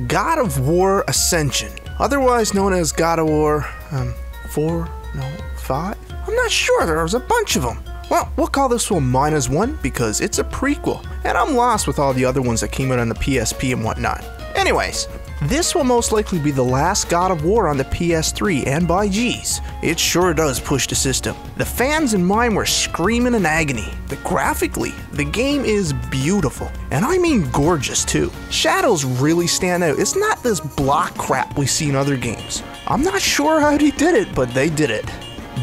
God of War Ascension, otherwise known as God of War 4, no, 5? I'm not sure, there's a bunch of them. Well, we'll call this one -1 because it's a prequel, and I'm lost with all the other ones that came out on the PSP and whatnot. Anyways, this will most likely be the last God of War on the PS3, and by geez, it sure does push the system. The fans and mine were screaming in agony, but graphically, the game is beautiful, and I mean gorgeous too. Shadows really stand out. It's not this block crap we see in other games. I'm not sure how they did it, but they did it.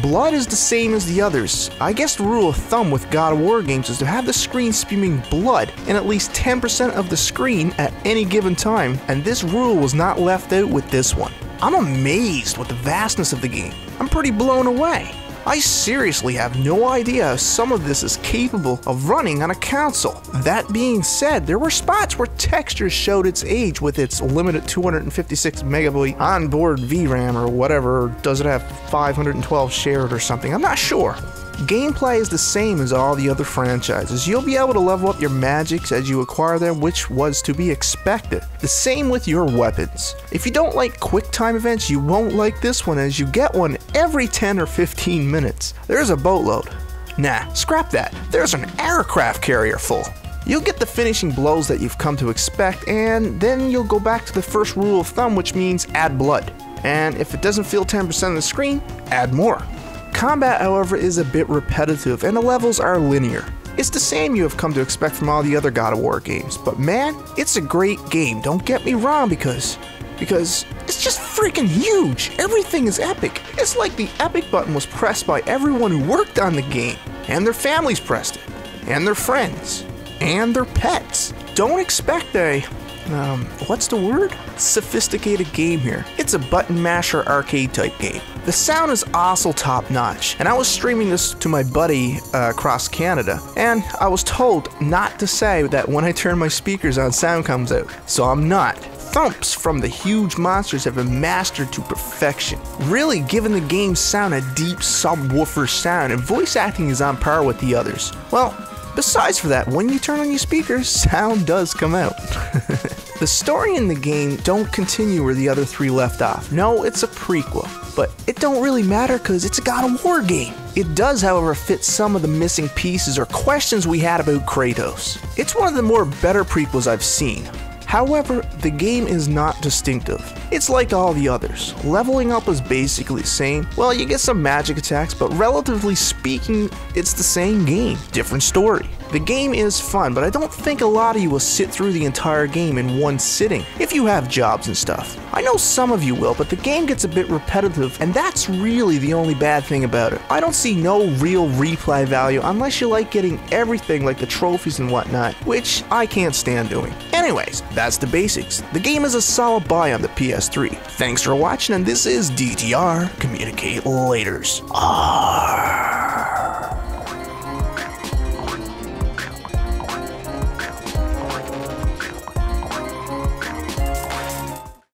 Blood is the same as the others. I guess the rule of thumb with God of War games is to have the screen spewing blood in at least 10% of the screen at any given time, and this rule was not left out with this one. I'm amazed with the vastness of the game. I'm pretty blown away. I seriously have no idea how some of this is capable of running on a console. That being said, there were spots where textures showed its age with its limited 256 megabyte onboard VRAM or whatever. Does it have 512 shared or something? I'm not sure. Gameplay is the same as all the other franchises. You'll be able to level up your magics as you acquire them, which was to be expected. The same with your weapons. If you don't like quick time events, you won't like this one, as you get one every 10 or 15 minutes. There's a boatload. Nah, scrap that. There's an aircraft carrier full. You'll get the finishing blows that you've come to expect, and then you'll go back to the first rule of thumb, which means add blood. And if it doesn't fill 10% of the screen, add more. Combat, however, is a bit repetitive, and the levels are linear. It's the same you have come to expect from all the other God of War games, but man, it's a great game, don't get me wrong, because it's just freaking huge. Everything is epic. It's like the epic button was pressed by everyone who worked on the game, and their families pressed it, and their friends, and their pets. Don't expect a what's the word? Sophisticated game here. It's a button masher arcade type game. The sound is also top notch, and I was streaming this to my buddy across Canada, and I was told not to say that when I turn my speakers on, sound comes out, so I'm not. Thumps from the huge monsters have been mastered to perfection, really giving the game's sound a deep subwoofer sound, and voice acting is on par with the others. Well, besides for that, when you turn on your speakers, sound does come out. The story in the game don't continue where the other three left off. No, it's a prequel, but it don't really matter because it's a God of War game. It does, however, fit some of the missing pieces or questions we had about Kratos. It's one of the more better prequels I've seen. However, the game is not distinctive. It's like all the others. Leveling up is basically the same. Well, you get some magic attacks, but relatively speaking, it's the same game. Different story. The game is fun, but I don't think a lot of you will sit through the entire game in one sitting, if you have jobs and stuff. I know some of you will, but the game gets a bit repetitive, and that's really the only bad thing about it. I don't see no real replay value unless you like getting everything like the trophies and whatnot, which I can't stand doing. Anyways, that's the basics. The game is a solid buy on the PS3. Thanks for watching, and this is DTR. Communicate laters.